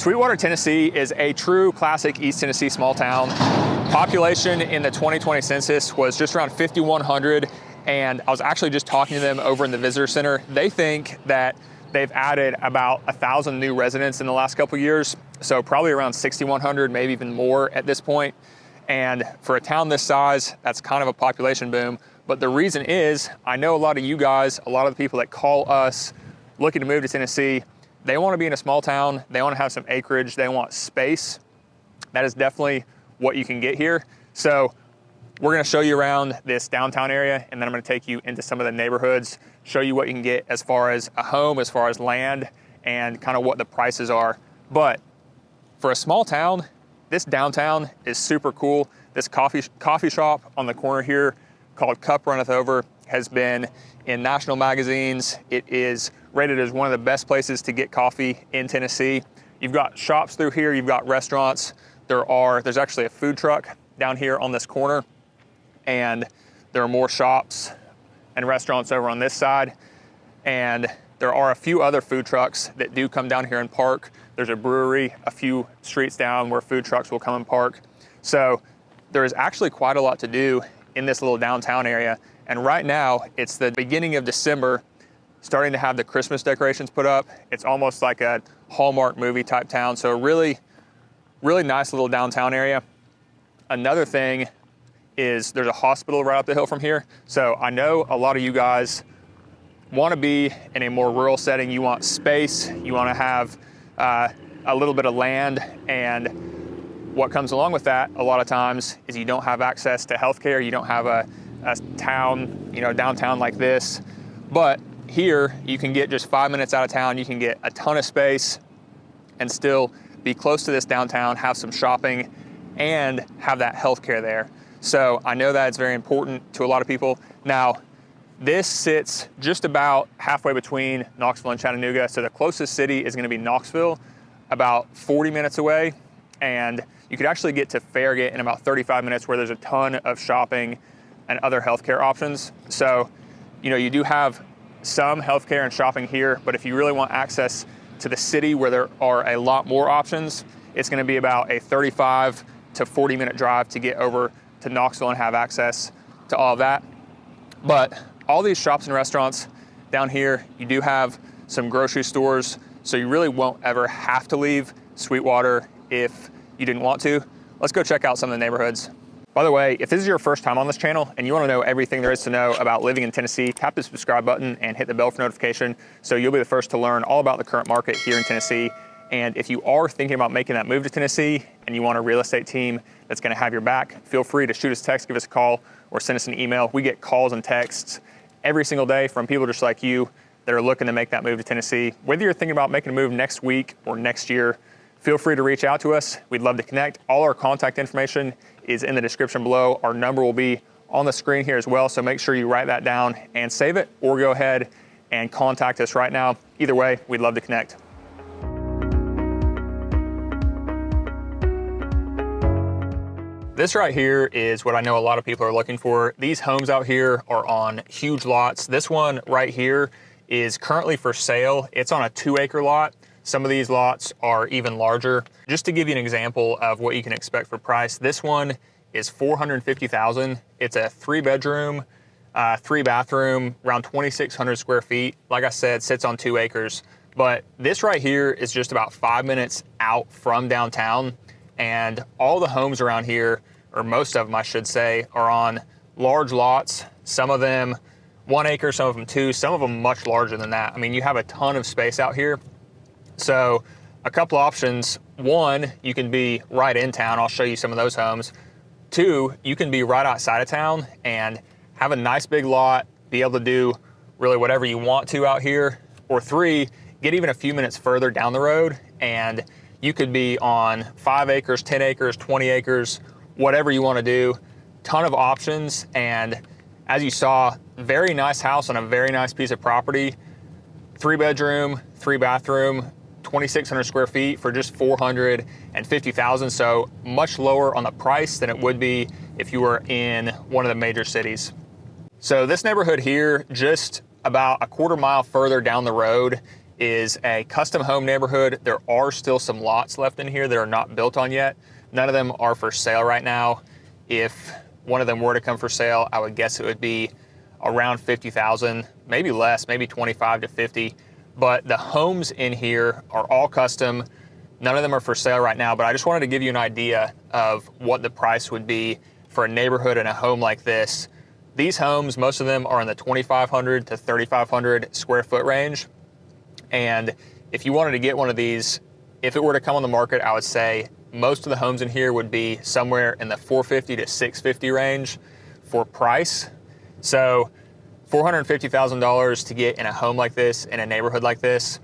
Sweetwater, Tennessee is a true classic East Tennessee small town. Population in the 2020 census was just around 5,100, and I was actually just talking to them over in the visitor center. They think that they've added about 1,000 new residents in the last couple of years, so probably around 6,100, maybe even more at this point. And for a town this size, that's kind of a population boom. But the reason is, I know a lot of you guys, a lot of the people that call us looking to move to Tennessee, they want to be in a small town, they want to have some acreage, they want space. That is definitely what you can get here. So we're going to show you around this downtown area, and then I'm going to take you into some of the neighborhoods, show you what you can get as far as a home, as far as land, and kind of what the prices are. But for a small town, this downtown is super cool. This coffee shop on the corner here called Cup Runneth Over has been in national magazines. It is rated as one of the best places to get coffee in Tennessee. You've got shops through here, you've got restaurants. There's actually a food truck down here on this corner, and there are more shops and restaurants over on this side. And there are a few other food trucks that do come down here and park. There's a brewery a few streets down where food trucks will come and park. So there is actually quite a lot to do in this little downtown area. And right now, it's the beginning of December, starting to have the Christmas decorations put up. It's almost like a Hallmark movie type town. So really, really nice little downtown area. Another thing is there's a hospital right up the hill from here. So I know a lot of you guys want to be in a more rural setting. You want space, you want to have a little bit of land, and what comes along with that a lot of times is you don't have access to healthcare. You don't have a town, downtown like this. But here you can get just 5 minutes out of town. You can get a ton of space and still be close to this downtown, have some shopping, and have that healthcare there. So I know that it's very important to a lot of people. Now, this sits just about halfway between Knoxville and Chattanooga. So the closest city is going to be Knoxville, about 40 minutes away. And you could actually get to Farragut in about 35 minutes, where there's a ton of shopping and other healthcare options. So, you do have some healthcare and shopping here, but if you really want access to the city where there are a lot more options, it's going to be about a 35 to 40 minute drive to get over to Knoxville and have access to all of that. But all these shops and restaurants down here, you do have some grocery stores, so you really won't ever have to leave Sweetwater if you didn't want to. Let's go check out some of the neighborhoods. By the way, if this is your first time on this channel and you want to know everything there is to know about living in Tennessee, tap the subscribe button and hit the bell for notification so you'll be the first to learn all about the current market here in Tennessee. And if you are thinking about making that move to Tennessee and you want a real estate team that's going to have your back, feel free to shoot us a text, give us a call, or send us an email. We get calls and texts every single day from people just like you that are looking to make that move to Tennessee. Whether you're thinking about making a move next week or next year, feel free to reach out to us. We'd love to connect. All our contact information is in the description below. Our number will be on the screen here as well, so make sure you write that down and save it, or go ahead and contact us right now. Either way, we'd love to connect. This right here is what I know a lot of people are looking for. These homes out here are on huge lots. This one right here is currently for sale. It's on a 2-acre lot. Some of these lots are even larger. Just to give you an example of what you can expect for price, this one is $450,000. It's a 3-bedroom, 3-bathroom, around 2,600 square feet. Like I said, sits on 2 acres. But this right here is just about 5 minutes out from downtown. And all the homes around here, or most of them I should say, are on large lots. Some of them 1 acre, some of them 2, some of them much larger than that. I mean, you have a ton of space out here. So a couple options. 1, you can be right in town. I'll show you some of those homes. 2, you can be right outside of town and have a nice big lot, be able to do really whatever you want to out here. Or 3, get even a few minutes further down the road and you could be on 5 acres, 10 acres, 20 acres, whatever you want to do. Ton of options. And as you saw, very nice house on a very nice piece of property. 3-bedroom, 3-bathroom, 2,600 square feet for just $450,000. So much lower on the price than it would be if you were in one of the major cities. So this neighborhood here, just about a quarter mile further down the road, is a custom home neighborhood. There are still some lots left in here that are not built on yet. None of them are for sale right now. If one of them were to come for sale, I would guess it would be around 50,000, maybe less, maybe 25 to 50. But the homes in here are all custom. None of them are for sale right now, but I just wanted to give you an idea of what the price would be for a neighborhood and a home like this. These homes, most of them are in the 2,500 to 3,500 square foot range. And if you wanted to get one of these, if it were to come on the market, I would say most of the homes in here would be somewhere in the 450 to 650 range for price. So $450,000 to get in a home like this, in a neighborhood like this,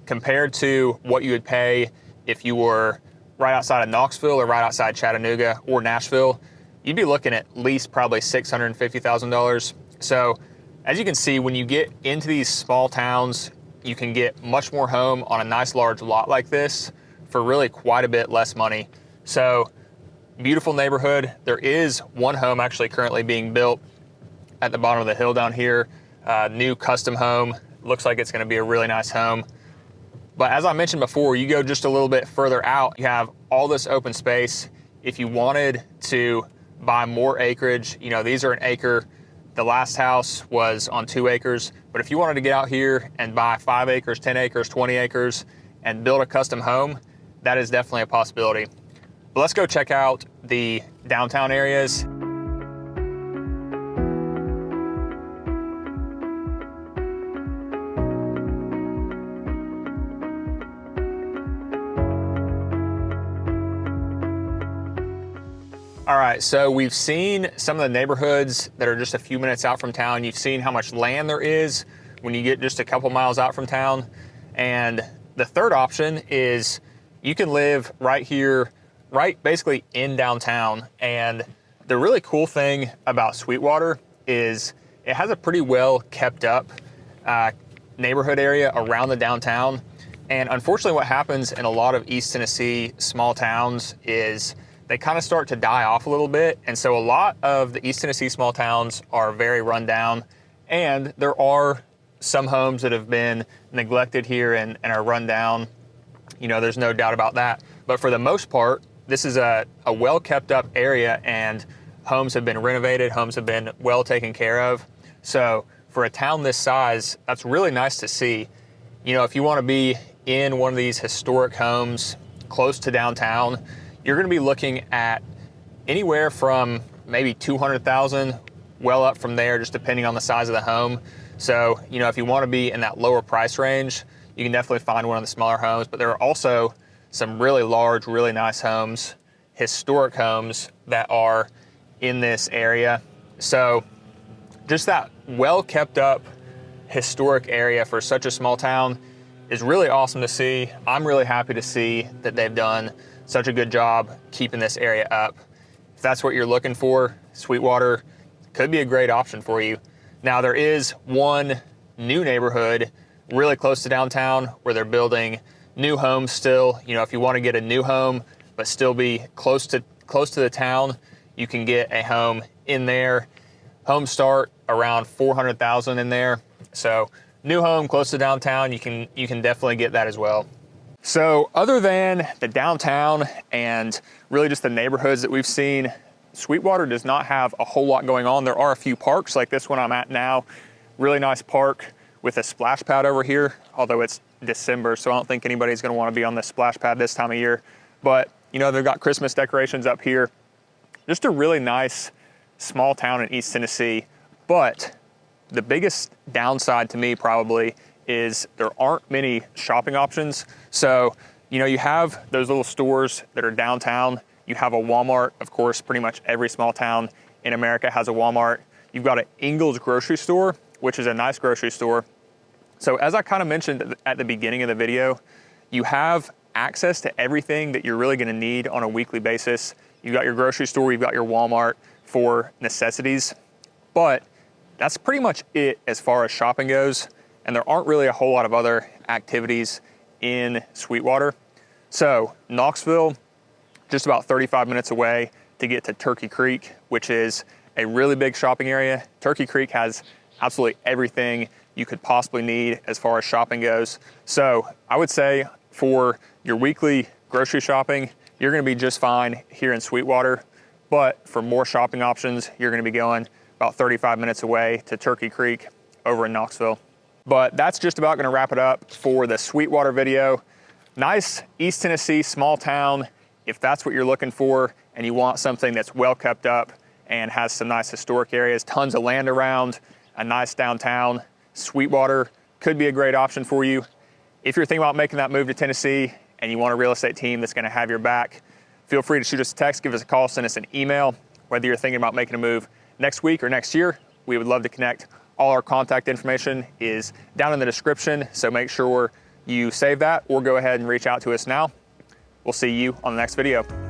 compared to what you would pay if you were right outside of Knoxville or right outside Chattanooga or Nashville, you'd be looking at least probably $650,000. So as you can see, when you get into these small towns, you can get much more home on a nice large lot like this for really quite a bit less money. So beautiful neighborhood. There is one home actually currently being built at the bottom of the hill down here, new custom home. Looks like it's gonna be a really nice home. But as I mentioned before, you go just a little bit further out, you have all this open space. If you wanted to buy more acreage, you know, these are an acre. The last house was on 2 acres. But if you wanted to get out here and buy 5 acres, 10 acres, 20 acres, and build a custom home, that is definitely a possibility. But let's go check out the downtown areas. All right, so we've seen some of the neighborhoods that are just a few minutes out from town. You've seen how much land there is when you get just a couple miles out from town. And the third option is you can live right here, right basically in downtown. And the really cool thing about Sweetwater is it has a pretty well kept up neighborhood area around the downtown. And unfortunately what happens in a lot of East Tennessee small towns is they kind of start to die off a little bit. And so a lot of the East Tennessee small towns are very run down, and there are some homes that have been neglected here and are run down. You know, there's no doubt about that. But for the most part, this is a well kept up area, and homes have been renovated, homes have been well taken care of. So for a town this size, that's really nice to see. You know, if you want to be in one of these historic homes close to downtown, you're going to be looking at anywhere from maybe 200,000 well up from there, just depending on the size of the home. So, you know, if you want to be in that lower price range, you can definitely find one of the smaller homes, but there are also some really large, really nice homes, historic homes that are in this area. So just that well kept up historic area for such a small town is really awesome to see. I'm really happy to see that they've done such a good job keeping this area up. If that's what you're looking for, Sweetwater could be a great option for you. Now there is one new neighborhood really close to downtown where they're building new homes still. You know, if you want to get a new home but still be close to the town, you can get a home in there. Homes start around 400,000 in there. So new home close to downtown, you can definitely get that as well. So other than the downtown and really just the neighborhoods that we've seen, Sweetwater does not have a whole lot going on. There are a few parks like this one I'm at now. Really nice park with a splash pad over here, although it's December, so I don't think anybody's gonna wanna be on this splash pad this time of year. But you know, they've got Christmas decorations up here. Just a really nice small town in East Tennessee. But the biggest downside to me probably is there aren't many shopping options. So, you know, you have those little stores that are downtown. You have a Walmart, of course, pretty much every small town in America has a Walmart. You've got an Ingles grocery store, which is a nice grocery store. So as I kind of mentioned at the beginning of the video, you have access to everything that you're really gonna need on a weekly basis. You've got your grocery store, you've got your Walmart for necessities, but that's pretty much it as far as shopping goes. And there aren't really a whole lot of other activities in Sweetwater. So Knoxville, just about 35 minutes away to get to Turkey Creek, which is a really big shopping area. Turkey Creek has absolutely everything you could possibly need as far as shopping goes. So I would say for your weekly grocery shopping, you're gonna be just fine here in Sweetwater. But for more shopping options, you're gonna be going about 35 minutes away to Turkey Creek over in Knoxville. But that's just about gonna wrap it up for the Sweetwater video. Nice East Tennessee small town. If that's what you're looking for and you want something that's well kept up and has some nice historic areas, tons of land around, a nice downtown, Sweetwater could be a great option for you. If you're thinking about making that move to Tennessee and you want a real estate team that's gonna have your back, feel free to shoot us a text, give us a call, send us an email. Whether you're thinking about making a move next week or next year, we would love to connect. All our contact information is down in the description, so make sure you save that or go ahead and reach out to us now. We'll see you on the next video.